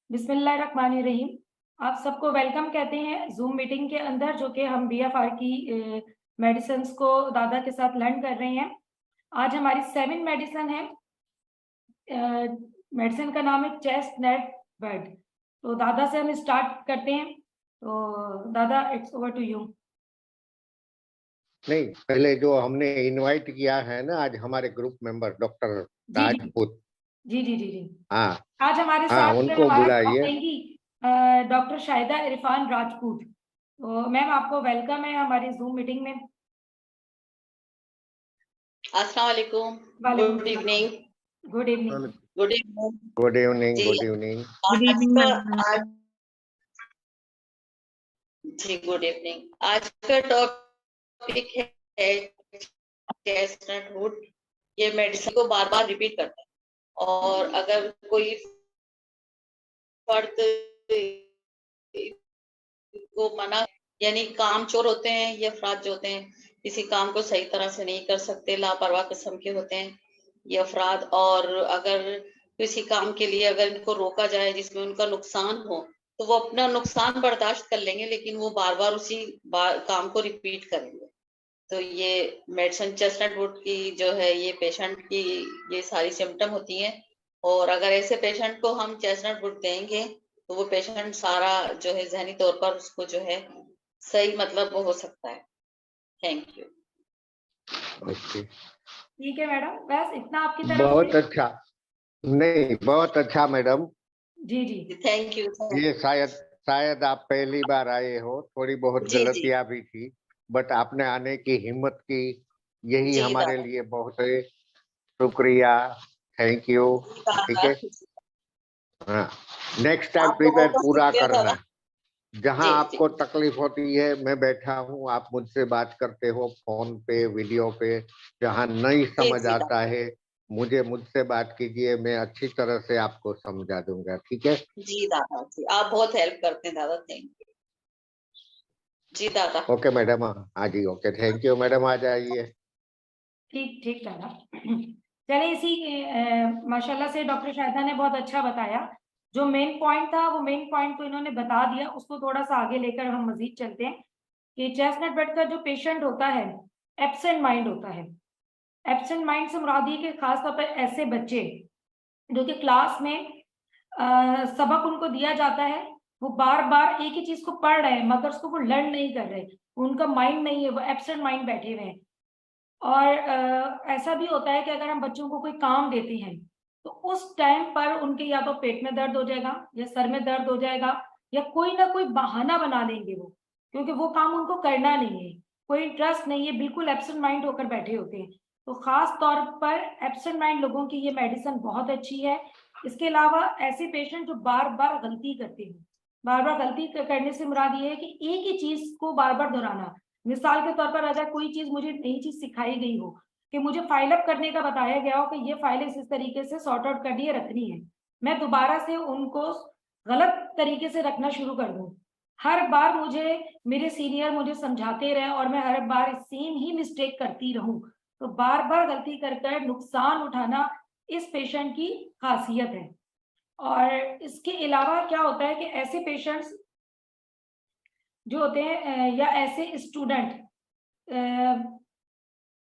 बिस्मिल्लाहिर्रहमानिर्रहीम। आप सबको वेलकम कहते हैं जूम मीटिंग के अंदर, जो कि हम बीएफआर की मेडिसिन को दादा के साथ लर्न कर रहे हैं। आज हमारी 7 मेडिसिन है। मेडिसिन का नाम है चेस्ट नेट बर्ड। तो दादा से हम स्टार्ट करते हैं। तो दादा, इट्स ओवर टू यू। नहीं, पहले जो हमने इनवाइट किया है ना आज हमारे ग्रुप मेंबर डॉक्टर जी जी राजपूत। जी जी जी जी। हाँ आज हमारे हाँ, साथ उनको हमारा बुलाइए। रहेंगी डॉक्टर शाहिदा इरफान राजपूत। तो मैम, आपको वेलकम है हमारी जूम मीटिंग में। अस्सलाम वालेकुम। वालेकुम good evening. Good evening. Good evening good evening. जी। Good evening. Good evening. आज जी गुड इवनिंग। आज का टॉपिक है चेस्टनट वुड। ये मेडिसिन को बार बार रिपीट करता है, और अगर कोई फर्द को मना, यानी काम चोर होते हैं, ये अफराद जो होते हैं किसी काम को सही तरह से नहीं कर सकते, लापरवाह किस्म के होते हैं ये अफराद। और अगर किसी काम के लिए अगर इनको रोका जाए जिसमें उनका नुकसान हो, तो वो अपना नुकसान बर्दाश्त कर लेंगे, लेकिन वो बार बार उसी काम को रिपीट करेंगे। तो ये मेडिसिन चेस्टनट वुड की जो है, ये पेशेंट की ये सारी सिम्टम होती हैं। और अगर ऐसे पेशेंट को हम चेस्टनट वुड देंगे तो वो पेशेंट सारा जो है जहनी तौर पर उसको जो है सही मतलब वो हो सकता है। Thank you. ठीक है मैडम, बस इतना आपकी तरफ बहुत से। अच्छा। नहीं, बहुत अच्छा मैडम। जी जी थैंक यू। ये शायद आप पहली बार आए हो, थोड़ी बहुत जी जी गलतियां भी थी, बट आपने आने की हिम्मत की, यही जी हमारे दादा। लिए बहुत है। शुक्रिया। Thank you. ठीक है। हाँ, नेक्स्ट टाइम आपको प्रिपेयर बहुत बहुत पूरा शुक्रिया करना। दादा। जहां जी जी आपको तकलीफ होती है मैं बैठा हूं, आप मुझसे बात करते हो फोन पे, वीडियो पे। जहां नहीं जी समझ जी आता दादा। है मुझसे बात कीजिए, मैं अच्छी तरह से आपको समझा दूंगा। ठीक है। जी दादा जी, आप बहुत हेल्प करते हैं दादा। थैंक यू जी दादा। Okay madam. हाँ जी, ओके, थैंक यू मैडम, आ जाइए। ठीक ठीक दादा। चलिए, इसी माशाल्लाह से डॉक्टर शाहिदा ने बहुत अच्छा बताया। जो मेन पॉइंट था वो मेन पॉइंट तो इन्होंने बता दिया, उसको थोड़ा सा आगे लेकर हम मजीद चलते हैं कि चेस्टनट बर्ड का जो पेशेंट होता है, एब्सेंट माइंड होता है। एब्सेंट माइंड से मुराद ये कि खासतौर पर ऐसे बच्चे जो कि क्लास में सबक उनको दिया जाता है, वो बार बार एक ही चीज को पढ़ रहे हैं मगर उसको वो लर्न नहीं कर रहे, उनका माइंड नहीं है, वो एब्सेंट माइंड बैठे हुए हैं। और ऐसा भी होता है कि अगर हम बच्चों को कोई काम देते हैं तो उस टाइम पर उनके या तो पेट में दर्द हो जाएगा या सर में दर्द हो जाएगा, या कोई ना कोई बहाना बना लेंगे वो, क्योंकि वो काम उनको करना नहीं है, कोई इंटरेस्ट नहीं है, बिल्कुल एब्सेंट माइंड होकर बैठे होते हैं। तो खास तौर पर एब्सेंट माइंड लोगों की ये मेडिसिन बहुत अच्छी है। इसके अलावा ऐसे पेशेंट जो बार बार गलती करते हैं, बार बार गलती करने से मुराद ये है कि एक ही चीज को बार बार दोहराना। मिसाल के तौर पर अगर कोई चीज मुझे नई चीज सिखाई गई हो, कि मुझे फाइल अप करने का बताया गया हो कि ये फाइल इस तरीके से सॉर्ट आउट करनी है, रखनी है, मैं दोबारा से उनको गलत तरीके से रखना शुरू कर दूं। हर बार मुझे मेरे सीनियर मुझे समझाते रहे और मैं हर बार सेम ही मिस्टेक करती रहूं, तो बार बार गलती कर नुकसान उठाना इस पेशेंट की खासियत है। और इसके अलावा क्या होता है कि ऐसे पेशेंट्स जो होते हैं या ऐसे स्टूडेंट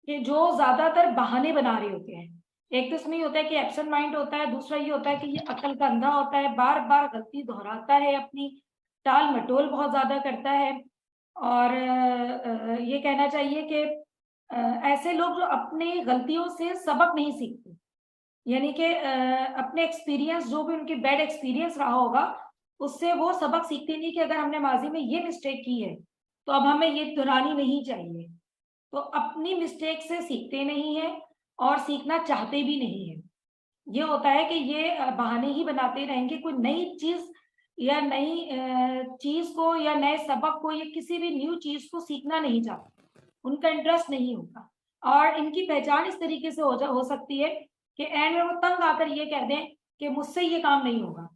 कि जो ज्यादातर बहाने बना रहे होते हैं। एक तो इसमें होता है कि एब्सेंट माइंड होता है, दूसरा ये होता है कि ये अकल का अंधा होता है, बार बार गलती दोहराता है, अपनी टाल मटोल बहुत ज्यादा करता है। और ये कहना चाहिए कि ऐसे लोग जो अपनी गलतियों से सबक नहीं सीखते, यानी कि अपने एक्सपीरियंस जो भी उनकी बैड एक्सपीरियंस रहा होगा उससे वो सबक सीखते नहीं कि अगर हमने माजी में ये मिस्टेक की है तो अब हमें ये दोहरानी नहीं चाहिए। तो अपनी मिस्टेक से सीखते नहीं है और सीखना चाहते भी नहीं है। ये होता है कि ये बहाने ही बनाते रहेंगे, कोई नई चीज या नई चीज को या नए सबक को या किसी भी न्यू चीज को सीखना नहीं चाहते, उनका इंटरेस्ट नहीं होता। और इनकी पहचान इस तरीके से हो सकती है कि एंड में वो तंग आकर ये कह दें कि मुझसे ये काम नहीं होगा,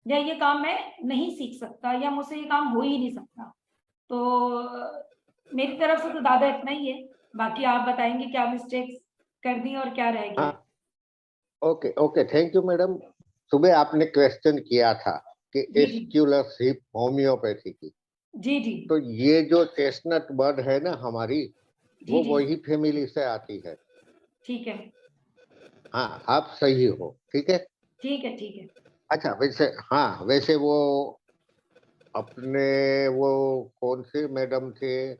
या ये काम मैं नहीं सीख सकता, या मुझसे ये काम हो ही नहीं सकता। तो मेरी तरफ से तो दादा इतना ही है, बाकी आप बताएंगे क्या मिस्टेक्स कर दी और क्या रह गया। Okay okay, thank you madam. सुबह आपने क्वेश्चन किया था कि जी, जी। एस्क्यूलस हिप होम्योपैथी की। जी, जी। तो ये जो चेस्टनट बर्ड है ना हमारी, जी, वो जी। वही फैमिली से आती है। ठीक है। हाँ, आप सही हो, ठीक है। ठीक है, ठीक है। अच्छा, वैसे हाँ, वैसे वो अपने वो कौन से मैडम थे,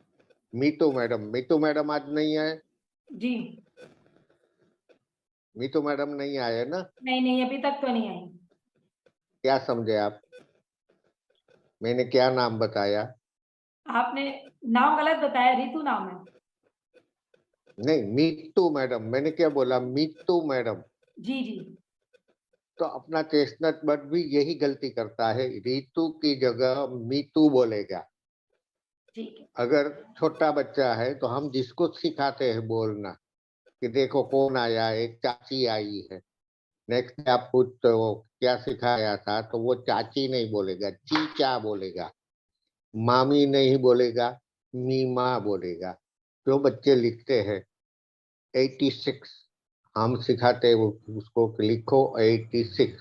मीतू मैडम आज नहीं आए। जी। मीतू मैडम नहीं आए ना? नहीं, नहीं, अभी तक तो नहीं आई। क्या समझे आप, मैंने क्या नाम बताया? आपने नाम गलत बताया, रितु नाम है। नहीं, मीतू मैडम, मैंने क्या बोला, मीतू मैडम। जी, जी। तो अपना चेस्टनट बट भी यही गलती करता है, रीतू की जगह मीतू बोलेगा। ठीक है। अगर छोटा बच्चा है तो हम जिसको सिखाते हैं बोलना कि देखो कौन आया, एक चाची आई है, नेक्स्ट डे आप पूछते हो क्या सिखाया था, तो वो चाची नहीं बोलेगा, चीचा बोलेगा, मामी नहीं बोलेगा, मीमा बोलेगा। जो बच्चे लिखते हैं 86, हम सिखाते हैं उसको कि लिखो 86,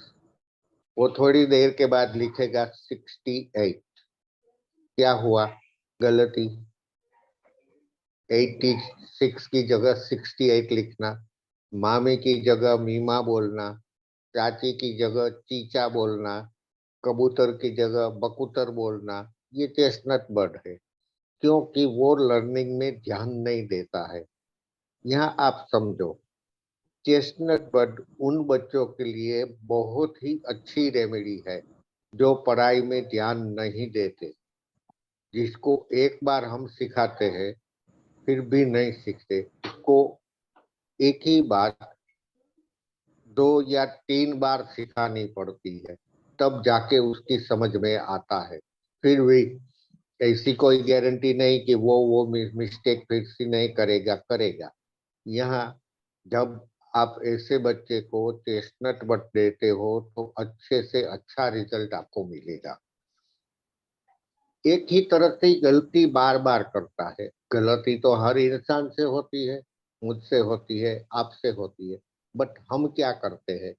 वो थोड़ी देर के बाद लिखेगा 68। क्या हुआ, गलती। 86 की जगह 68 लिखना, मामी की जगह मीमा बोलना, चाची की जगह चीचा बोलना, कबूतर की जगह बकूतर बोलना, ये चेस्टनट बर्ड है, क्योंकि वो लर्निंग में ध्यान नहीं देता है। यहाँ आप समझो, चेस्टनट बर्ड उन बच्चों के लिए बहुत ही अच्छी रेमेडी है जो पढ़ाई में ध्यान नहीं देते, जिसको एक बार हम सिखाते हैं फिर भी नहीं सीखते। उसको एक ही बात 2 या 3 बार सिखानी पड़ती है, तब जाके उसकी समझ में आता है। फिर भी ऐसी कोई गारंटी नहीं कि वो मिस्टेक फिर से नहीं करेगा, करेगा। यहाँ जब आप ऐसे बच्चे को चेस्टनट बट देते हो तो अच्छे से अच्छा रिजल्ट आपको मिलेगा। एक ही तरह की गलती बार बार करता है, गलती तो हर इंसान से होती है, मुझसे होती है, आपसे होती है, बट हम क्या करते हैं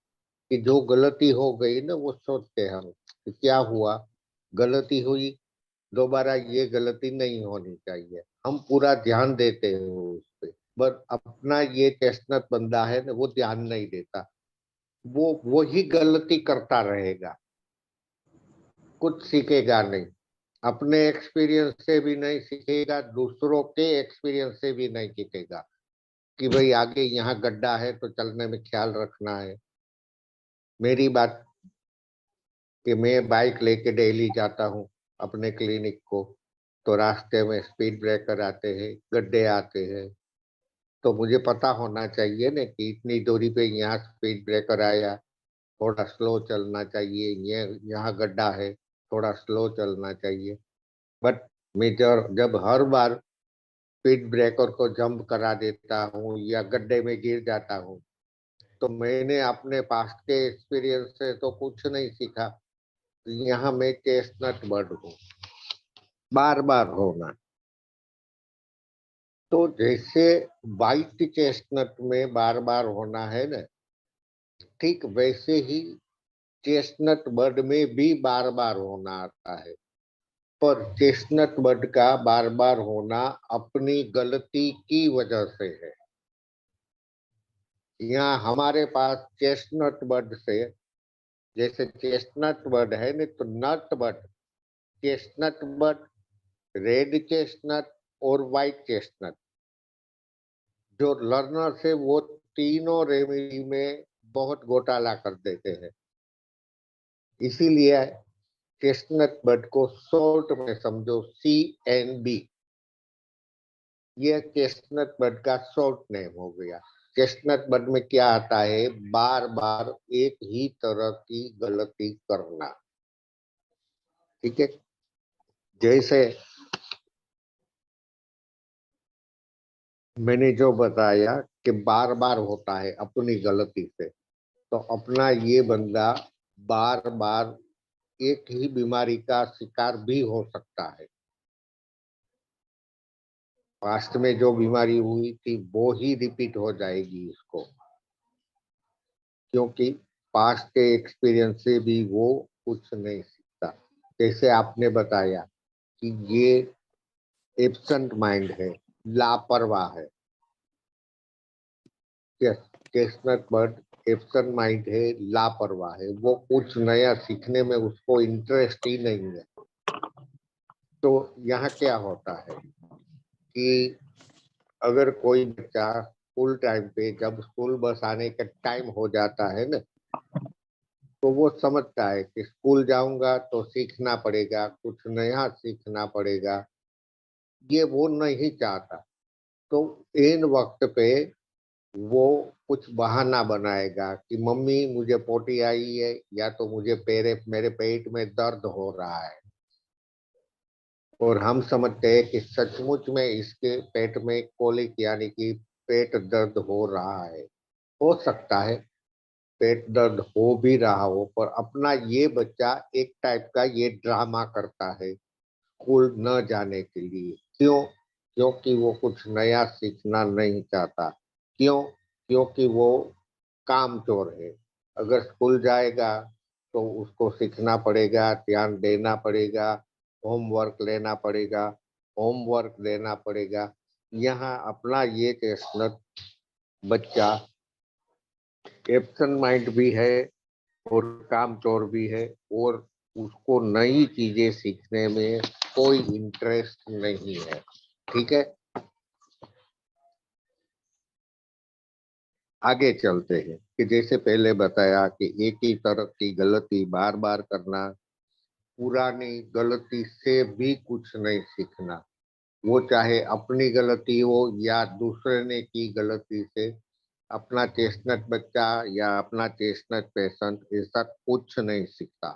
कि जो गलती हो गई ना, वो सोचते हैं हम कि क्या हुआ, गलती हुई, दोबारा ये गलती नहीं होनी चाहिए, हम पूरा ध्यान देते हैं उस पे। बट अपना ये चेस्टनट बंदा है ना, वो ध्यान नहीं देता, वो ही गलती करता रहेगा, कुछ सीखेगा नहीं, अपने एक्सपीरियंस से भी नहीं सीखेगा, दूसरों के एक्सपीरियंस से भी नहीं सीखेगा कि भाई आगे यहाँ गड्ढा है तो चलने में ख्याल रखना है। मेरी बात कि मैं बाइक लेके डेली जाता हूँ अपने क्लिनिक को, तो रास्ते में स्पीड ब्रेकर आते हैं, गड्ढे आते हैं, तो मुझे पता होना चाहिए ना कि इतनी दूरी पे यहाँ स्पीड ब्रेकर आया, थोड़ा स्लो चलना चाहिए, ये यहाँ गड्ढा है, थोड़ा स्लो चलना चाहिए। बट मैं जब हर बार स्पीड ब्रेकर को जंप करा देता हूँ या गड्ढे में गिर जाता हूँ, तो मैंने अपने पास्ट के एक्सपीरियंस से तो कुछ नहीं सीखा। यहाँ मैं चेस्टनट बर्ड हूँ, बार बार होना। तो जैसे वाइट चेस्टनट में बार बार होना है ना, ठीक वैसे ही चेस्टनट बर्ड में भी बार बार होना आता है। पर चेस्टनट बर्ड का बार बार होना अपनी गलती की वजह से है। यहाँ हमारे पास चेस्टनट बर्ड से, जैसे चेस्टनट बर्ड है नहीं तो nut bird, chestnut bird, red chestnut और व्हाइट चेस्टनट, जो लर्नर से वो तीनों रेमेडी में बहुत घोटाला कर देते हैं। इसीलिए चेस्टनट बर्ड को शॉर्ट में समझो, CNB, ये चेस्टनट बर्ड का शॉर्ट नेम हो गया। चेस्टनट बर्ड में क्या आता है, बार बार एक ही तरह की गलती करना, ठीक है। जैसे मैंने जो बताया कि बार बार होता है अपनी गलती से, तो अपना ये बंदा बार बार एक ही बीमारी का शिकार भी हो सकता है। पास्ट में जो बीमारी हुई थी वो ही रिपीट हो जाएगी इसको, क्योंकि पास्ट के एक्सपीरियंस से भी वो कुछ नहीं सीखा। जैसे आपने बताया कि ये एब्सेंट माइंड है, लापरवाह है। चेस्टनट बर्ड एब्सेंट माइंड है, लापरवाह है, वो कुछ नया सीखने में उसको इंटरेस्ट ही नहीं है। तो यहाँ क्या होता है कि अगर कोई बच्चा स्कूल टाइम पे, जब स्कूल बस आने का टाइम हो जाता है ना, तो वो समझता है कि स्कूल जाऊंगा तो सीखना पड़ेगा, कुछ नया सीखना पड़ेगा, ये वो नहीं चाहता। तो इन वक्त पे वो कुछ बहाना बनाएगा कि मम्मी मुझे पोटी आई है, या तो मुझे मेरे पेट में दर्द हो रहा है। और हम समझते हैं कि सचमुच में इसके पेट में कोलिक यानी कि पेट दर्द हो रहा है। हो सकता है पेट दर्द हो भी रहा हो, पर अपना ये बच्चा एक टाइप का ये ड्रामा करता है स्कूल न जाने के लिए। क्यों? क्योंकि वो कुछ नया सीखना नहीं चाहता। क्यों? क्योंकि वो कामचोर है। अगर स्कूल जाएगा तो उसको सीखना पड़ेगा, ध्यान देना पड़ेगा, होमवर्क लेना पड़ेगा, होमवर्क देना पड़ेगा। यहाँ अपना ये चेस्टनट बच्चा एब्सेंट माइंड भी है और कामचोर भी है, और उसको नई चीजें सीखने में कोई इंटरेस्ट नहीं है। ठीक है, आगे चलते हैं कि जैसे पहले बताया कि एक ही तरह की गलती बार बार करना, पुरानी गलती से भी कुछ नहीं सीखना, वो चाहे अपनी गलती हो या दूसरे ने की गलती से। अपना चेस्टनट बच्चा या अपना चेस्टनट पेशेंट ऐसा कुछ नहीं सीखता।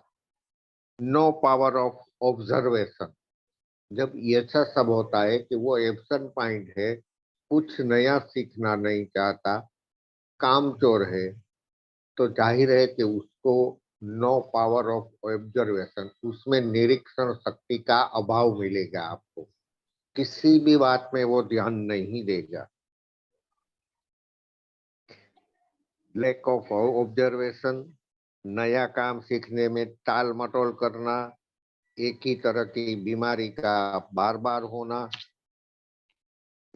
No power of observation. जब ऐसा सब होता है कि वो एब्सेंट माइंड है, कुछ नया सीखना नहीं चाहता, कामचोर है, तो जाहिर है कि उसको नो पावर ऑफ ऑब्जर्वेशन, उसमें निरीक्षण शक्ति का अभाव मिलेगा। आपको किसी भी बात में वो ध्यान नहीं देगा। लैक ऑफ ऑब्जर्वेशन, नया काम सीखने में टाल मटोल करना, एक ही तरह की बीमारी का बार बार होना,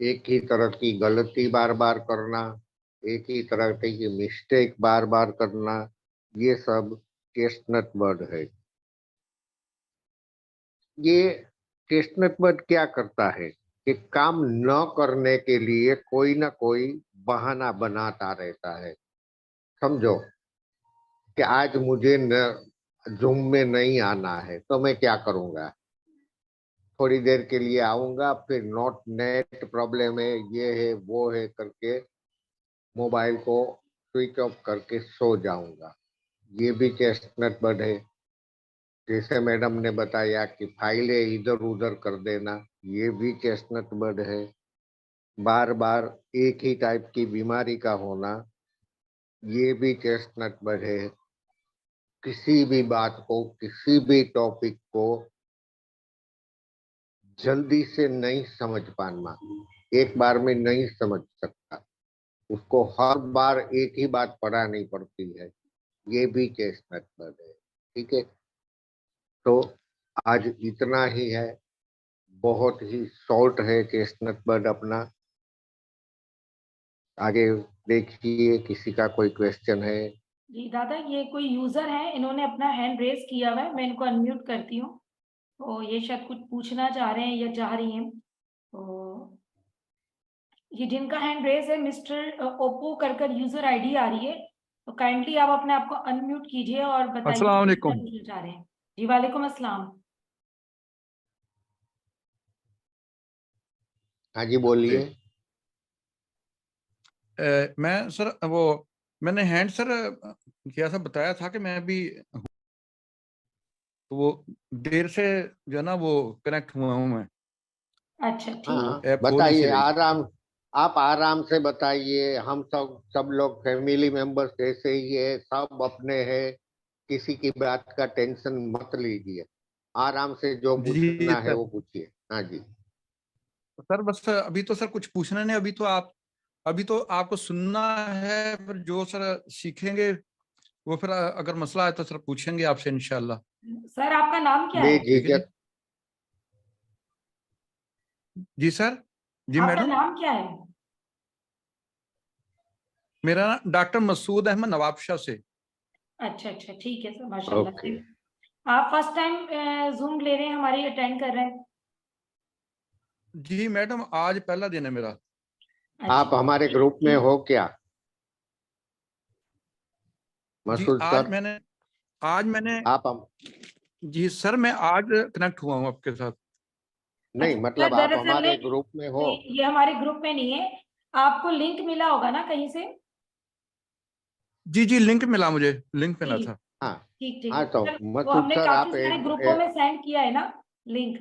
एक ही तरह की गलती बार बार करना, एक ही तरह की मिस्टेक बार बार करना, ये सब चेस्टनट बर्ड है। ये चेस्टनट बर्ड क्या करता है कि काम न करने के लिए कोई ना कोई बहाना बनाता रहता है। समझो कि आज मुझे न जूम में नहीं आना है, तो मैं क्या करूंगा, थोड़ी देर के लिए आऊंगा, फिर नोट नेट प्रॉब्लम है, ये है वो है करके मोबाइल को स्विच ऑफ करके सो जाऊंगा। ये भी चेस्टनट बर्ड है। जैसे मैडम ने बताया कि फाइलें इधर उधर कर देना, ये भी चेस्टनट बर्ड है। बार बार एक ही टाइप की बीमारी का होना, ये भी चेस्टनट बर्ड है। किसी भी बात को, किसी भी टॉपिक को जल्दी से नहीं समझ पाना, एक बार में नहीं समझ सकता, उसको हर बार एक ही बात पढ़ानी पड़ती है, ये भी चेस्टनट बर्ड है। ठीक है, तो आज इतना ही है, बहुत ही शॉर्ट है चेस्टनट बर्ड अपना। आगे देखिए किसी का कोई क्वेश्चन है। जी दादा, ये कोई यूजर है, इन्होंने अपना हैंड रेज किया हुआ है, मैं इनको अनम्यूट करती हूँ। तो ये शायद कुछ पूछना चाह रहे हैं या चाह रही हैं। तो ये जिनका हैंड रेज है, मिस्टर ओप्पो कर यूजर आईडी आ रही है, तो काइंडली आप अपने आप को अनम्यूट कीजिए और बताइए अस्सलाम कि वालेकुम। क्या पूछना चाह रहे हैं। जी वालेकुम अस्सलाम। हाँ जी, बोलिए। मैं सर वो मैंने हैंड सर किया था, बताया था कि मैं भी वो देर से जो है ना वो कनेक्ट हुआ हूँ मैं। अच्छा ठीक है। हाँ, ऐप हो नहीं सी बताइए, रही। आप आराम से बताइए। हम सब लोग फैमिली मेंबर्स जैसे ही है, सब अपने हैं, किसी की बात का टेंशन मत लीजिए। आराम से जो जी पूछना है सर। वो पूछिए। हाँ जी। सर बस अभी तो सर कुछ पूछना नहीं, अभी तो आपको सुनना है, पर जो सर सीखेंगे वो फिर अगर मसला है तो सर पूछेंगे आपसे इंशाल्लाह। सर आपका नाम क्या है? ठीक है जी। बेझिझक जी सर। जी आपका मैडम। नाम क्या है? मेरा डॉक्टर मसूद अहमद नवाबशाह से। अच्छा अच्छा, ठीक है सर, माशाल्लाह ओके। से। आप फर्स्ट टाइम जूम ले रहे हैं, हमारी अटेंड कर रहे हैं? जी मैडम, आज पहला दिन है मेरा। आप अच्छा हमारे ठीक ग्रुप में ठीक। हो क्या जी मसूद सर? आज मैंने आप हम जी सर, मैं आज कनेक्ट हुआ हूँ आपके साथ। नहीं, अच्छा सर, मतलब आप दरअसल हमारे नहीं, ग्रुप में हो? ये हमारे ग्रुप में नहीं है। आपको लिंक मिला होगा ना कहीं से? जी जी, लिंक मिला, मुझे लिंक मिला ठीक था। हाँ। ठीक ठीक हाँ, तो सर, वो मसूद हमने सर काफी आप सारे ग्रुपों में सेंड किया है ना लिंक।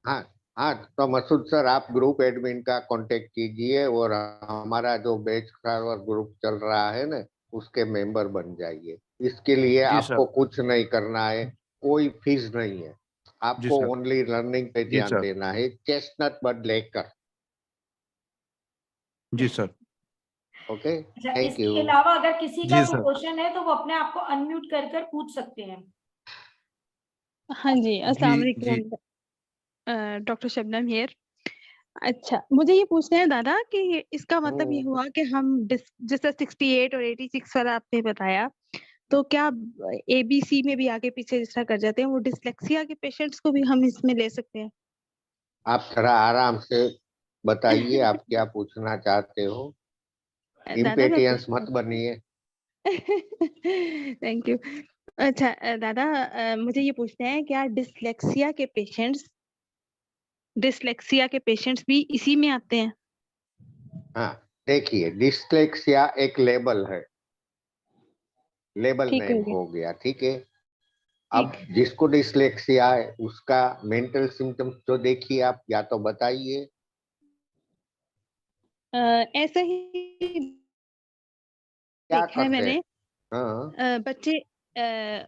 हाँ हाँ, तो मसूद सर आप ग्रुप एडमिन का कांटेक्ट कीजिए और हमारा जो बैच सर्वर ग्रुप चल रहा है ना, उसके मेंबर बन जाइए। इसके लिए जी आपको सर। कुछ नहीं करना है, कोई फीस नहीं है। जी आपको सर। ओनली लर्निंग पे जी ध्यान सर। देना है, चेस्टनट बर्ड लेकर। जी सर। ओके, अच्छा, थैंक यू। इसके अलावा अगर किसी का जी कोई सर। क्वेश्चन है तो वो अपने आप को अनम्यूट कर कर पूछ सकते हैं। हाँ जी, जी अस्सलाम जी। वालेकुम। Doctor Shabnam here. अच्छा, मुझे ये पूछना है दादा कि इसका मतलब ये हम्म, हुआ कि हम जैसे 68 और 86 वाला आपने बताया, तो क्या ABC में भी आगे पीछे जिस तरह कर जाते हैं, वो डिसलेक्सिया के पेशेंट्स को भी हम इसमें ले सकते हैं? आप थोड़ा आराम से बताइए, आप क्या पूछना चाहते हो। दादा मैं इम्पेटियंस मत बनिए। Thank you. अच्छा दादा, मुझे ये पूछना है, क्या डिसलेक्सिया के पेशेंट्स भी इसी में आते हैं? हाँ, देखिए, डिस्लेक्सिया एक लेबल है, लेबल ठीक नेम हो गया। हो गया, ठीक है। अब ठीक। जिसको डिस्लेक्सिया है उसका मेंटल सिम्टम्स तो देखिए, आप या तो बताइए। ऐसा ही क्या देखा है करते मैंने। हैं? हाँ बच्चे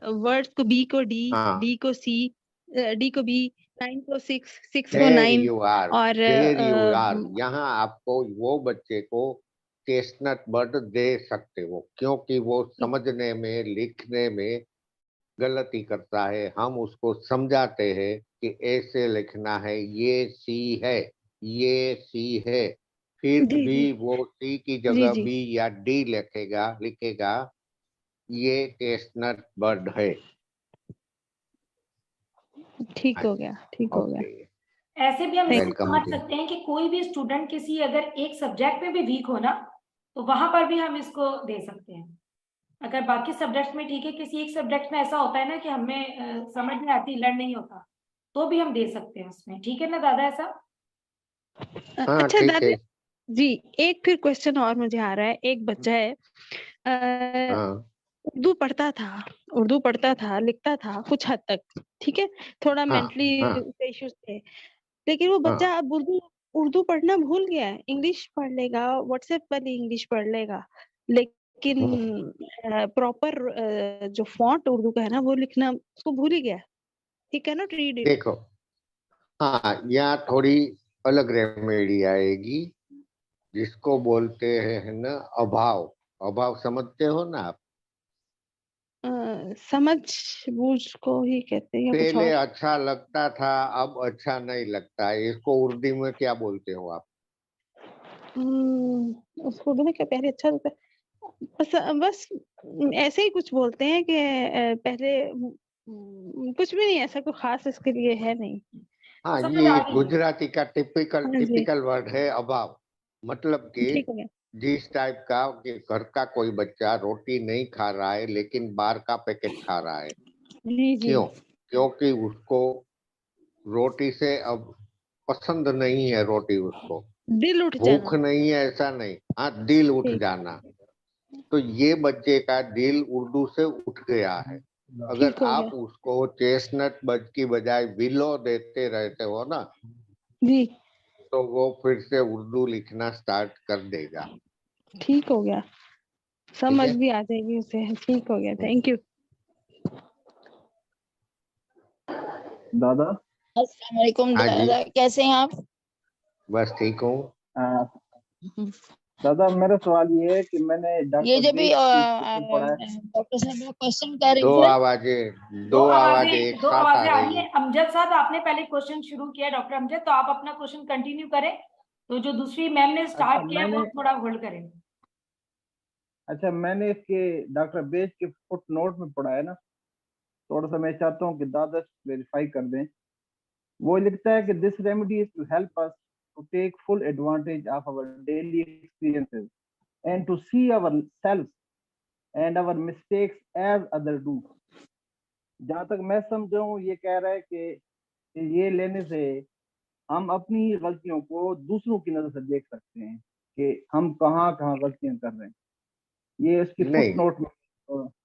वर्ड्स को बी को डी, हाँ, डी को सी, डी को बी, 9 को 6, 6 को देयर 9 यू आर, और देयर यू आर। यहाँ आपको वो बच्चे को चेस्टनट बर्ड दे सकते हो, क्योंकि वो समझने में लिखने में गलती करता है। हम उसको समझाते हैं कि ऐसे लिखना है, ये सी है, ये सी है। फिर जी भी जी वो सी की जी जगह जी, बी या डी लिखेगा लिखेगा। ये चेस्टनट बर्ड है। ठीक हो गया, ठीक हो गया। ओके, ऐसे भी हम इसको थैंक वेलकम समझ जी। सकते हैं कि कोई भी स्टूडेंट किसी अगर एक सब्जेक्ट में भी वीक हो ना, तो वहां पर भी हम इसको दे सकते हैं। अगर बाकी सब्जेक्ट में ठीक है, किसी एक सब्जेक्ट में ऐसा होता है ना कि हमें समझ नहीं आती, लर्न नहीं होता, तो भी हम दे सकते हैं उसमें। ठीक है ना दादा ऐसा? हाँ अच्छा ठीक है। दादा जी, एक फिर क्वेश्चन और मुझे आ रहा है। एक बच्चा है, हाँ उर्दू पढ़ता था, उर्दू पढ़ता था, लिखता था कुछ हद तक, ठीक है, थोड़ा हाँ मेंटली हाँ इश्यूज थे, लेकिन वो हाँ बच्चा अब उर्दू उर्दू पढ़ना भूल गया है। इंग्लिश पढ़ लेगा, व्हाट्सएप वाली इंग्लिश पढ़ लेगा, लेकिन हाँ। प्रॉपर जो फॉन्ट उर्दू का है ना, वो लिखना उसको भूल ही गया। He can not read it. देखो, हाँ, यहाँ थोड़ी अलग रेमेडी आएगी, जिसको बोलते हैं ना अभाव। अभाव समझते हो ना आप? समझ बूझ को ही कहते हैं या कुछ पहले और? अच्छा लगता था, अब अच्छा नहीं लगता है। इसको उर्दू में क्या बोलते हो आप? उसको उर्दू में क्या, पहले अच्छा लगता है, बस बस ऐसे ही कुछ बोलते हैं कि पहले कुछ भी नहीं, ऐसा कोई खास इसके लिए है नहीं। हाँ, समझ आ ये गई। गुजराती का टिपिकल हाँ जी, टिपिकल वर्ड है अभाव। मतलब कि ठीक हो गया। जिस टाइप का कि घर का कोई बच्चा रोटी नहीं खा रहा है लेकिन बाहर का पैकेट खा रहा है। जी जी, क्यों? क्योंकि उसको रोटी से अब पसंद नहीं है रोटी उसको। दिल उठ भूख जाना। नहीं है ऐसा नहीं, हाँ, दिल उठ ठीक, जाना। तो ये बच्चे का दिल उर्दू से उठ गया है। अगर ठीक हो गया। आप उसको चेस्टनट बज की बजाय विलो देते रहते हो ना, जी, तो वो फिर से उर्दू लिखना स्टार्ट कर देगा। ठीक हो गया, ठीक समझ है। भी आ जाएगी उसे। ठीक हो गया, थैंक यू। दादा। अस्सलाम वालेकुम हाँ जी, दादा, कैसे हैं आप? बस ठीक हूँ। दादा मेरा सवाल ये है कि मैंने ये डॉक्टर जो भी बेग की पढ़ा है। डॉक्टर साहब क्वेश्चन कर रही दो थे, आवाजें दो आवाजें एक दो साथ आ आवाजें आ रही रही है। है। अमजद साहब, आपने पहले क्वेश्चन शुरू किया डॉक्टर अमजद, तो आप अपना क्वेश्चन कंटिन्यू करें। तो जो दूसरी मैम ने अच्छा स्टार्ट किया वो मैंने थोड़ा होल्ड करें। अच्छा मैंने इसके डॉक्टर बेग के फुट नोट में पढ़ा है ना, थोड़ा सा मैं चाहता हूँ कि दादा वेरीफाई कर दें। वो लिखता है कि this remedy is to help us to take full advantage of our daily experiences and to see our self and our mistakes as other do. जहां तक मैं समझा हूँ ये कह रहा है कि ये लेने से हम अपनी गलतियों को दूसरों की नजर से देख सकते हैं कि हम कहाँ कहाँ गलतियां कर रहे हैं। ये उसकी फुट नहीं, नोट में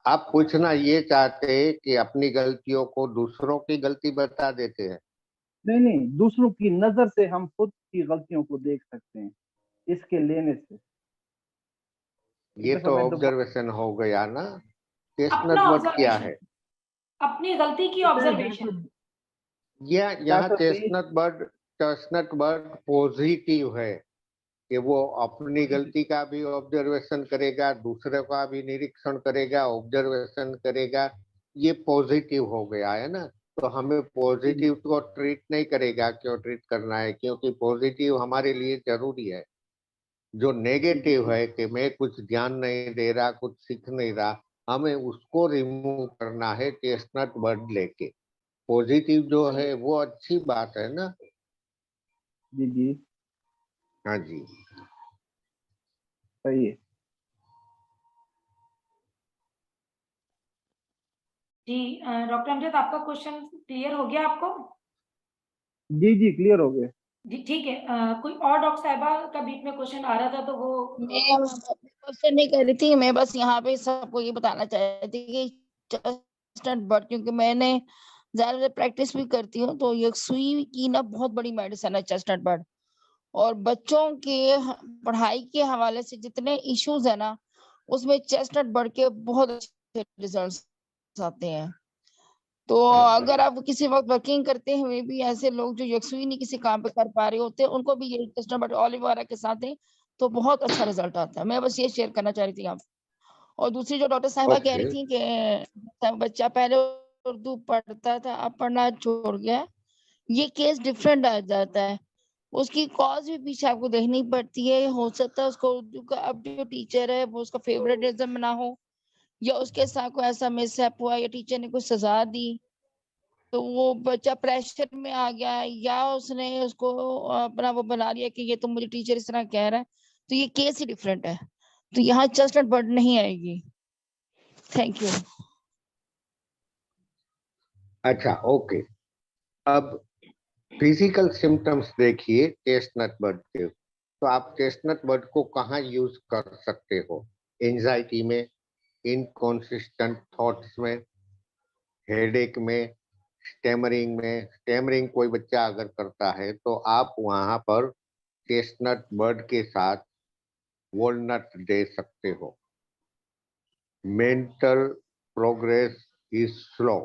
आप पूछना ये चाहते हैं कि अपनी गलतियों को दूसरों की गलती बता देते हैं। नहीं, दूसरों की नजर से हम खुद की गलतियों को देख सकते हैं इसके लेने से। ये एक दफा तो मैं दोबारा ऑब्जर्वेशन हो गया ना। चेस्टनट अपना बर्ड क्या ऑब्जर्वेशन, है? अपनी गलती की ऑब्जर्वेशन। यहाँ चेस्टनट बर्ड पॉजिटिव है कि वो अपनी गलती का भी ऑब्जर्वेशन करेगा, दूसरे का भी निरीक्षण करेगा, ऑब्जर्वेशन करेगा। ये पॉजिटिव हो गया है ना। तो हमें पॉजिटिव को ट्रीट नहीं करेगा, क्यों ट्रीट करना है? क्योंकि पॉजिटिव हमारे लिए जरूरी है। जो नेगेटिव है कि मैं कुछ ध्यान नहीं दे रहा, कुछ सीख नहीं रहा, हमें उसको रिमूव करना है चेस्टनट बर्ड लेके। पॉजिटिव जो है वो अच्छी बात है ना। जी जी हाँ जी। सही है। जी डॉक्टर अमजद, आपका क्वेश्चन क्लियर हो गया आपको? जी जी क्लियर हो गया। जी ठीक है। कोई और डॉक्टर साहिबा का बीच में क्वेश्चन आ रहा था तो वो मैं क्वेश्चन नहीं कर रही थी, मैं बस यहाँ पे सबको ये बताना चाह रही थी कि चेस्टनट बर्ड, क्योंकि मैंने ज्यादा प्रैक्टिस भी करती हूँ, तो ये सुई की ना बहुत बड़ी मेडिसिन है चेस्टनट बर्ड। और बच्चों के पढ़ाई के हवाले से जितने इश्यूज है ना, उसमें चेस्टनट बर्ड के बहुत अच्छे रिजल्ट्स आते हैं। तो अगर आप किसी वक्त वर्किंग करते हुए भी ऐसे लोग जो यकसुई नहीं किसी काम पे कर पा रहे होते, उनको भी ये चेस्टनट बर्ड ऑलिव ऑयल के साथ दें तो बहुत अच्छा रिजल्ट आता है। मैं बस ये शेयर करना चाह रही थी आप। और दूसरी जो डॉक्टर साहिबा कह रही ओके। थी कि बच्चा पहले उर्दू पढ़ता था, अब पढ़ना छोड़ गया, ये केस डिफरेंट आ जाता है। उसकी कॉज भी पीछे आपको देखनी पड़ती है। हो सकता है उसको उर्दू का अब जो टीचर है वो उसका फेवरेटिज्म ना हो, या उसके साथ कोई ऐसा मिसहैप हुआ, या टीचर ने कोई सजा दी तो वो बच्चा प्रेशर में आ गया, या उसने उसको अपना वो बना लिया कि ये तो मुझे टीचर इस तरह कह रहा है, तो ये केस ही डिफरेंट है। तो यहाँ चेस्टनट बर्ड नहीं आएगी। Thank you. अच्छा, ओके। अब फिजिकल सिम्टम्स देखिए चेस्टनट बर्ड के। तो आप चेस्टनट बर्ड को कहाँ यूज कर सकते हो? एंजाइटी में, इनकॉन्सिस्टेंट थॉट्स में, हेडेक में, स्टेमरिंग में। स्टेमरिंग कोई बच्चा अगर करता है तो आप वहां पर चेस्टनट बर्ड के साथ वॉलनट दे सकते हो। Mental progress is slow,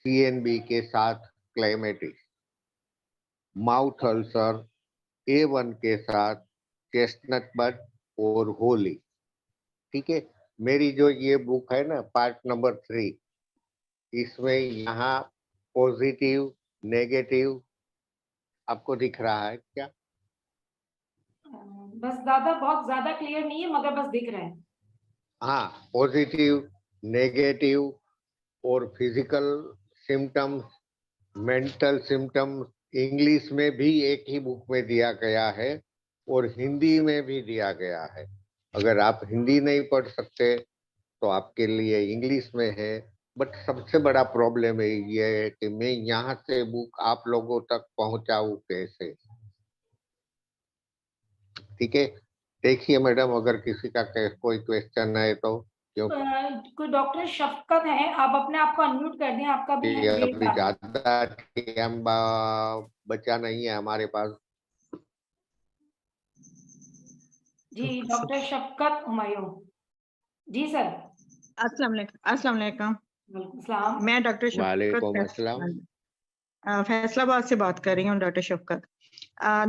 CNB के साथ क्लेमेटिस। माउथ अल्सर, A1 के साथ चेस्टनट बर्ड और होली। ठीक है। मेरी जो ये बुक है ना, पार्ट नंबर 3, इसमें यहाँ पॉजिटिव नेगेटिव आपको दिख रहा है क्या? बस ज्यादा बहुत ज्यादा क्लियर नहीं है मगर बस दिख रहा है। हाँ, पॉजिटिव, नेगेटिव और physical symptoms, mental symptoms English में भी एक ही बुक में दिया गया है और हिंदी में भी दिया गया है। अगर आप हिंदी नहीं पढ़ सकते तो आपके लिए इंग्लिश में है। बट सबसे बड़ा प्रॉब्लम ये है कि मैं यहाँ से बुक आप लोगों तक पहुंचाऊं कैसे? ठीक है। देखिए मैडम, अगर किसी का कोई क्वेश्चन है तो, क्योंकि कोई डॉक्टर शफकत है, आप अपने आप को अनम्यूट कर दें, आपका भी हैंड रेज अभी आ रहा है। ज्यादा टाइम बचा नहीं है हमारे पास। जी डॉक्टर शफकत हुमायूं। जी सर। अस्सलाम वालेकुम। वालेकुम सलाम। मैं डॉक्टर शफकत वालेकुम अस्सलाम। फैसलाबाद से बात कर रही हूँ डॉक्टर शफकत।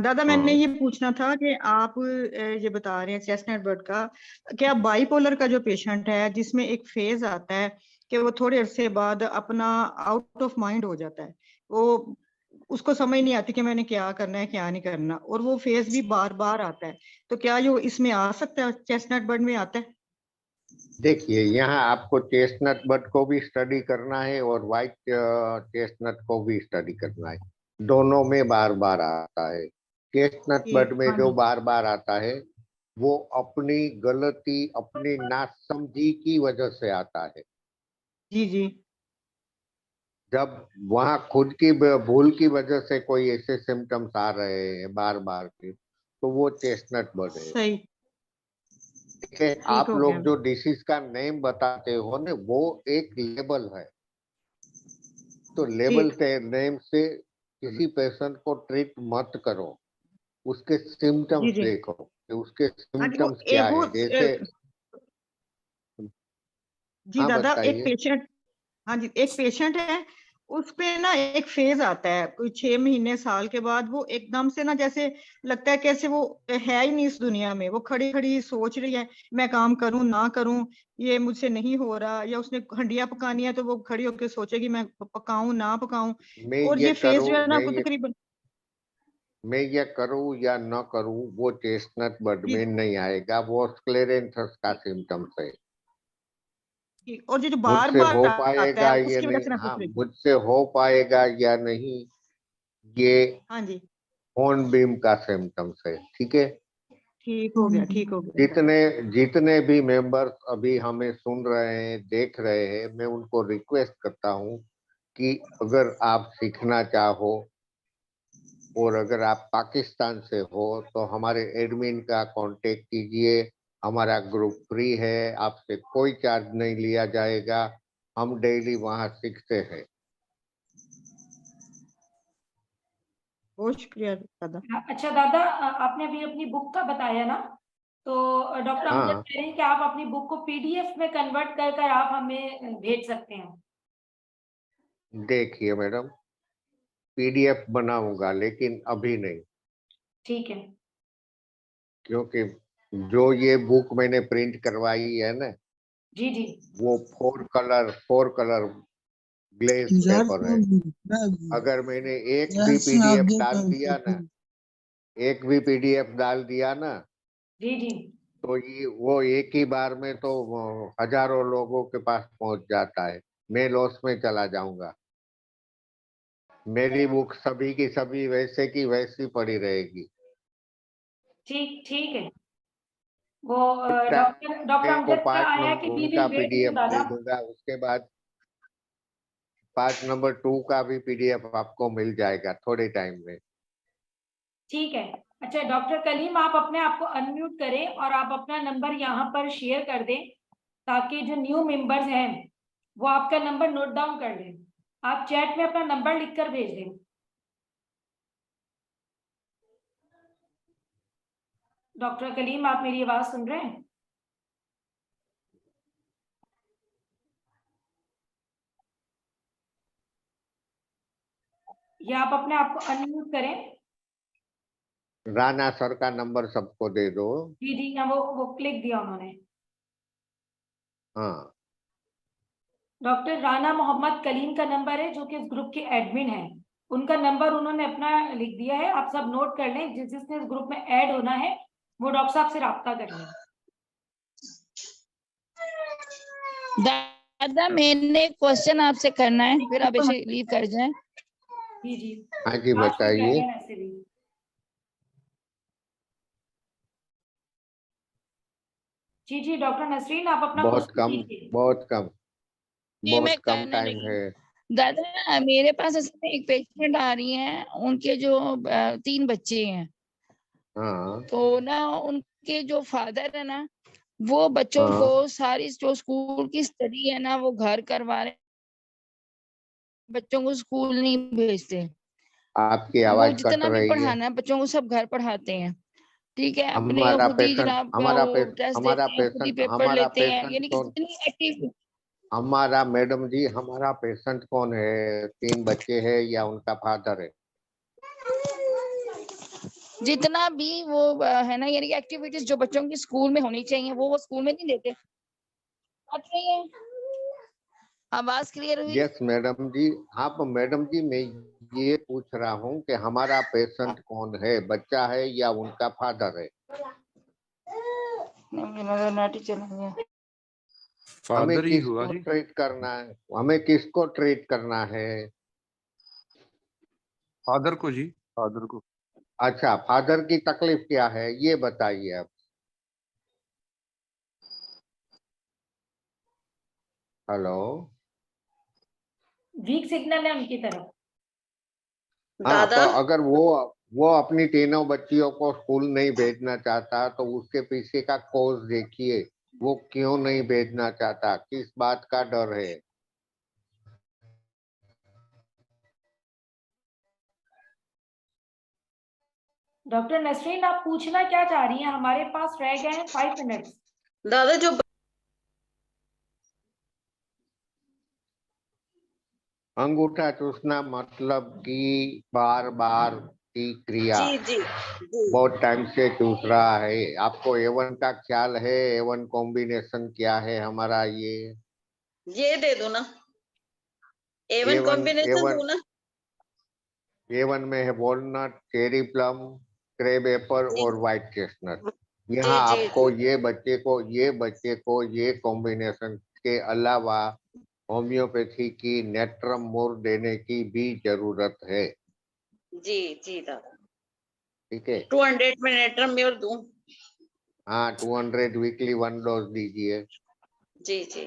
दादा मैंने हाँ। ये पूछना था कि आप ये बता रहे हैं चेस्टनट बर्ड का, क्या बाइपोलर का जो पेशेंट है जिसमें एक फेज आता है कि वो थोड़े अरसे बाद अपना आउट ऑफ माइंड हो जाता है, वो उसको समझ नहीं आती कि मैंने क्या करना है क्या नहीं करना, और वो फेज भी बार बार आता है, तो क्या ये इसमें आ सकता है, चेस्टनट बर्ड में आता है? देखिए, यहाँ आपको चेस्टनट बर्ड को भी स्टडी करना है और व्हाइट चेस्टनट को भी स्टडी करना है। दोनों में बार बार आता है। चेस्टनट बर्ड में हाँ जो जी बार बार आता है वो अपनी गलती, अपनी नासमझी की वजह से आता है। जी जी जब वहां खुद की भूल की वजह से कोई ऐसे सिम्टम्स आ रहे हैं बार बार के, तो वो चेस्टनट बर्ड है। सही, ठीक है, ठीक आप हो लोग गया। जो डिसीज का नेम बताते हो ना, वो एक लेबल है। तो लेबल ठीक, के नेम से किसी पेशेंट को ट्रीट मत करो, उसके जी सिम्टम्स जी देखो कि उसके हाँ जी, वो सिम्टम्स क्या वो है। जैसे जी हाँ, दादा एक बताइए। पेशेंट, हाँ जी एक पेशेंट है, उस पे ना एक फेज आता है कोई 6 महीने साल के बाद, वो एकदम से ना जैसे लगता है कैसे वो है ही नहीं इस दुनिया में, वो खड़ी खड़ी सोच रही है मैं काम करूं ना करूं, ये मुझसे नहीं हो रहा, या उसने हंडिया पकानी है तो वो खड़ी होकर सोचेगी मैं पकाऊं ना पकाऊं। मैं और ये ये फेज करूँ जो है ना मैं वो ये तकरीबन, मैं ये करूँ या न करूँ, वो चेस्टनट बर्ड जी में नहीं आएगा। वो स्क्लेरेंथस का सिम्टम्स है। जी, और ये जो बार मुझसे बार हो आता पाएगा है ये उसकी वजह नहीं, से मैं पूछ हाँ, रही थी। मुझसे हो पाएगा या नहीं, ये हाँ जी, हॉर्न बीम का सिम्टम्स है। ठीक है। ठीक हो गया, ठीक हो गया। जितने जितने भी मेंबर्स अभी हमें सुन रहे हैं, देख रहे हैं, मैं उनको रिक्वेस्ट करता हूँ कि अगर आप सीखना चाहो और अगर आप पाकिस्तान से हो तो हमारे एडमिन का कांटेक्ट कीजिए। हमारा ग्रुप फ्री है, आपसे कोई चार्ज नहीं लिया जाएगा। हम डेली वहां सीखते हैं। बहुत शुक्रिया दादा। अच्छा दादा, आपने अभी अपनी बुक का बताया ना, तो डॉक्टर अमजद हाँ, कह रहे हैं कि आप अपनी बुक को पीडीएफ में कन्वर्ट कर कर आप हमें भेज सकते हैं। देखिए मैडम, पीडीएफ बनाऊंगा लेकिन अभी नहीं, ठीक है। क्योंकि जो ये बुक मैंने प्रिंट करवाई है ना, जी जी वो 4 कलर ग्लेज पेपर है। अगर मैंने एक भी पीडीएफ डाल दिया ना, जी जी तो ये वो एक ही बार में तो हजारों लोगों के पास पहुंच जाता है। मैं लॉस में चला जाऊंगा। मेरी बुक सभी की सभी वैसे की वैसी पड़ी रहेगी। ठीक ठीक है। वो मैं डॉक्टर डॉक्टर को अमजद का पार्ट आया कि नंबर वी 1 विल का वेट यू पीडीएफ दे दादा। दूंगा, उसके बाद पार्ट नंबर 2 का भी पीडीएफ आपको मिल जाएगा थोड़े टाइम में। ठीक है। अच्छा डॉक्टर कलीम, आप अपने आप को अनम्यूट करें और आप अपना नंबर यहाँ पर शेयर कर दें, ताकि जो न्यू मेंबर्स हैं वो आपका नंबर नोट डाउन कर लें। आप चैट में अपना नंबर लिखकर भेज दें। डॉक्टर कलीम, आप मेरी आवाज सुन रहे हैं? या आप अपने आप को अनम्यूट करें। राणा सर का नंबर सबको दे दो। जी जी, हाँ, वो क्लिक दिया उन्होंने। हाँ, डॉक्टर राना मोहम्मद कलीम का नंबर है, जो कि इस ग्रुप के एडमिन हैं। उनका नंबर उन्होंने अपना लिख दिया है, आप सब नोट कर लें। जिसने इस ग्रुप में ऐड होना है वो डॉक्टर साहब से राब्ता कर लें। दादा मैंने क्वेश्चन आपसे करना है, फिर आप ऐसे लीव कर जाएं। जी जी, हाँ जी, लास्ट में कर बताइए। लें ऐसे भी। जी जी डॉक्टर नसरीन, आप अपना बहुत क्वेश्चन कम, कीजिए। बहुत कम, ये मैं बहुत कम करने टाइम लगी। है। दादा मेरे पास असल में एक पेशेंट आ रही है, उनके जो 3 बच्चे हैं, हाँ, तो ना उनके जो फादर है ना, वो बच्चों को हाँ, सारी जो स्कूल की स्टडी है ना वो घर करवा रहे, बच्चों को स्कूल नहीं भेजते। आपकी वो आवाज कट जितना भी रही है। पढ़ाना है बच्चों को सब घर पढ़ाते हैं। ठीक है, अपने वो हमारा खुद ही पेशेंट जनाब हमारा वो पेशेंट टेस्ट हमारा देते हैं, खुद ही पेशेंट पेपर हमारा लेते हैं, पेशेंट यानी कि तो जितनी एक्टिव हमारा मैडम जी, हमारा पेशेंट कौन है? 3 बच्चे हैं या उनका फादर है? जितना भी वो है ना, यानी कि एक्टिविटीज जो बच्चों की स्कूल में होनी चाहिए वो स्कूल में नहीं देते। बात नहीं है, आवाज क्लियर हुई? यस मैडम जी। आप मैडम जी, मैं ये पूछ रहा हूँ कि हमारा पेशेंट कौन है, बच्चा है या उनका फादर है? नाटी चल रही है। हमें फादर ही हुआ किसको जी। ट्रीट करना है? हमें किसको ट्रीट करना है? फादर को जी, फादर को। अच्छा, फादर की तकलीफ क्या है ये बताइए आप। हेलो। वीक सिग्नल है उनकी तरफ। हाँ, तो दादा अगर वो अपनी तीनों बच्चियों को स्कूल नहीं भेजना चाहता तो उसके पीछे का कॉज देखिए। वो क्यों नहीं भेजना चाहता, किस बात का डर है? डॉक्टर नसरीन, आप पूछना क्या चाह रही हैं? हमारे पास रह गए हैं 5 मिनट्स। दादा जो अंगूठा चूसना मतलब कि बार बार की क्रिया। जी जी जी बहुत टाइम से चूस रहा है। आपको A1 का ख्याल है? A1 कॉम्बिनेशन क्या है हमारा? ये दे दो ना, A1 A1 कॉम्बिनेशन A1 दो ना। A1 में है वॉलनट, चेरी प्लम, क्रेब एपर जी और व्हाइट चेस्टनट। जी यहाँ जी आपको जी ये कॉम्बिनेशन के अलावा होम्योपैथी की नेट्रम मोर देने की भी जरूरत है। जी जी दादा, ठीक है। 200 में नेट्रम म्योर दूं? हाँ, 200 वीकली 1 डोज दीजिए। जी जी,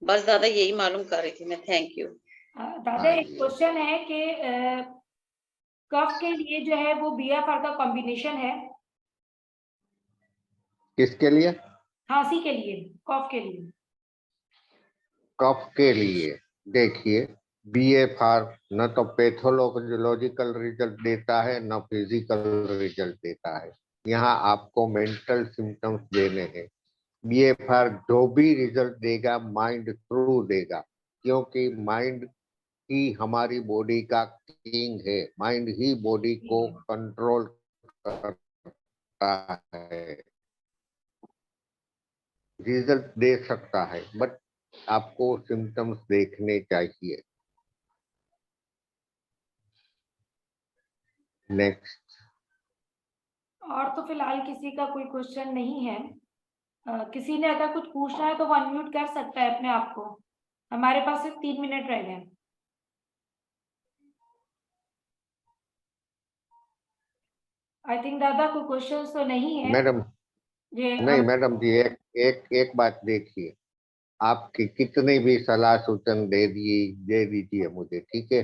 बस दादा यही मालूम कर रही थी मैं। Thank you. दादा, हाँ एक जी। क्वेश्चन है कि कफ के लिए जो है वो BFR का कॉम्बिनेशन है, किसके लिए? खांसी के लिए, कफ के लिए। कफ के लिए देखिए, BFR न तो पैथोलॉजिकल रिजल्ट देता है न फिजिकल रिजल्ट देता है। यहाँ आपको मेंटल सिम्टम्स देने हैं। BFR जो भी रिजल्ट देगा माइंड थ्रू देगा, क्योंकि माइंड ही हमारी बॉडी का किंग है। माइंड ही बॉडी को कंट्रोल करता है। रिजल्ट दे सकता है बट आपको सिम्टम्स देखने चाहिए। नेक्स्ट। और तो फिलहाल किसी का कोई क्वेश्चन नहीं है। किसी ने अगर कुछ पूछना है तो वो अनम्यूट कर सकता है अपने आप को। हमारे पास सिर्फ 3 मिनट रह गए। आई थिंक दादा कोई क्वेश्चंस तो नहीं है। मैडम, ये नहीं मैडम जी, एक एक एक बात देखिए। आपकी कितनी भी सलाह सूचन दे दीजिए मुझे, ठीक है।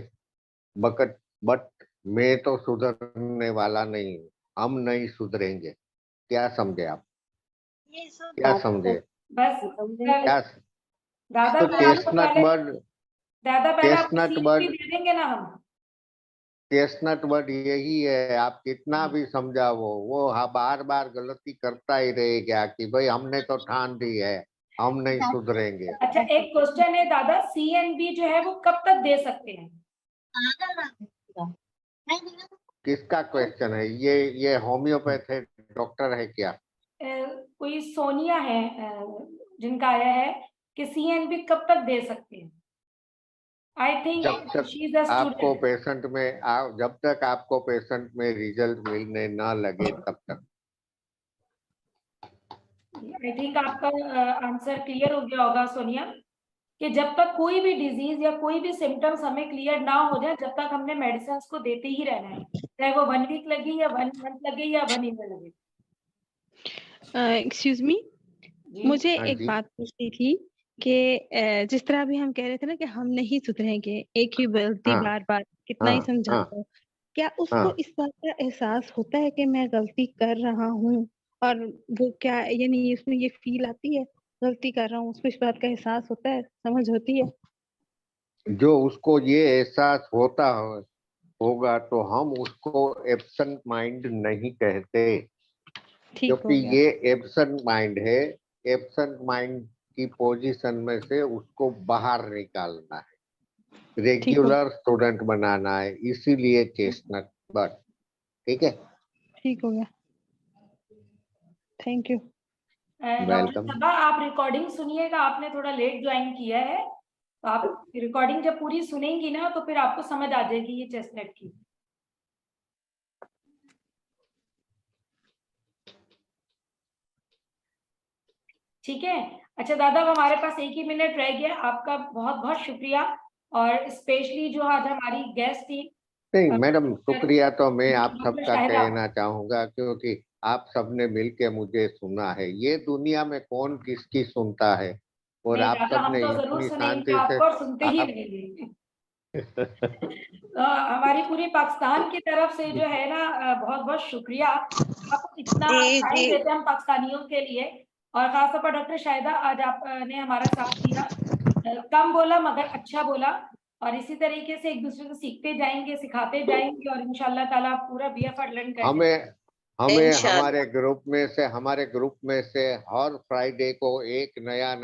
बट बट मैं तो सुधरने वाला नहीं हूँ। हम नहीं सुधरेंगे। क्या समझे आप? क्या समझे? बस क्या? दादा तो फिर आपको पहले, दादा पहले आपको चेस्टनट CNP बर्ड दे देंगे ना हम। चेस्टनट बर्ड यही है। आप कितना भी समझाओ वो बार बार गलती करता ही रहेगा कि भाई हमने तो ठान दी है, हम नहीं सुधरेंगे। अच्छा, एक क्वेश्चन है दादा, CNP जो है वो कब तक दे सकते हैं? किसका क्वेश्चन है ये होम्योपैथ है, डॉक्टर है क्या? कोई सोनिया है जिनका आया है कि CNP कब तक दे सकते हैं। आई जब थिंक तक शी इज अ आपको स्टूडेंट। पेशेंट में जब तक आपको पेशेंट में रिजल्ट मिलने ना लगे तब तक। आई थिंक आपका आंसर क्लियर हो गया होगा सोनिया, कि जब तक कोई भी डिजीज या कोई भी सिम्टम्स हमें क्लियर ना हो जाए जब तक हमने मेडिसिन को देते ही रहना है, चाहे वो 1 वीक लगे या 1 मंथ लगे या 1 ईयर लगे। एक्सक्यूज मी, जी मुझे हाँ एक जी। बात पूछनी थी कि जिस तरह अभी हम कह रहे थे ना कि हम नहीं सुधरेंगे, एक ही गलती हाँ बार बार कितना हाँ ही समझा हाँ लो, क्या उसको हाँ। इस बात का एहसास होता है कि मैं गलती कर रहा हूँ? और वो क्या, यानी उसमें ये फील आती है गलती कर रहा हूँ, उसको इस बात का एहसास होता है, समझ होती है? जो उसको ये एहसास होगा तो हम उसको एब्सेंट माइंड नहीं कहते, ठीक क्योंकि हो गया। ये एब्सेंट माइंड है। एब्सेंट माइंड की पोजीशन में से उसको बाहर निकालना है, रेगुलर स्टूडेंट बनाना है, इसीलिए चेस्टनट बर्ड। ठीक है, ठीक हो गया, thank you. Doctor welcome. Saba, आप रिकॉर्डिंग सुनिएगा, आपने थोड़ा लेट ज्वाइन किया है, तो आप रिकॉर्डिंग जब पूरी सुनेंगी ना तो फिर आपको समझ आ जाएगी ये चेस्टनट की। ठीक है, अच्छा दादा, अब हमारे पास 1 ही मिनट रह गया। आपका बहुत बहुत शुक्रिया, और स्पेशली जो आज हमारी गेस्ट थी नहीं मैडम, शुक्रिया तो मैं आप डॉक्टर सबका शाहिदा। कहना चाहूंगा, क्योंकि आप सबने मिलके मुझे सुना है। ये दुनिया में कौन किसकी सुनता है, और नहीं आप दादा, हम सबने तो जरूर इतनी सुनेंगे शांति से आपको और सुनते ही आप रहेंगे। हमारी पूरी पाकिस्तान की तरफ से जो है ना, बहुत बहुत शुक्रिया, आप इतना जी टाइम जी देते हैं हम पाकिस्तानियों के लिए। और खासतौर पर डॉक्टर शाहिदा, आज आपने हमारा साथ दिया, कम बोला मगर अच्छा बोला, और इसी तरीके से एक दूसरे को सीखते जाएंगे, सिखाते जाएंगे, और इंशाल्लाह ताला पूरा BFR लर्न कर जाएंगे। हमें इंशाल्लाह। हमारे ग्रुप में से हर फ्राइडे को एक नया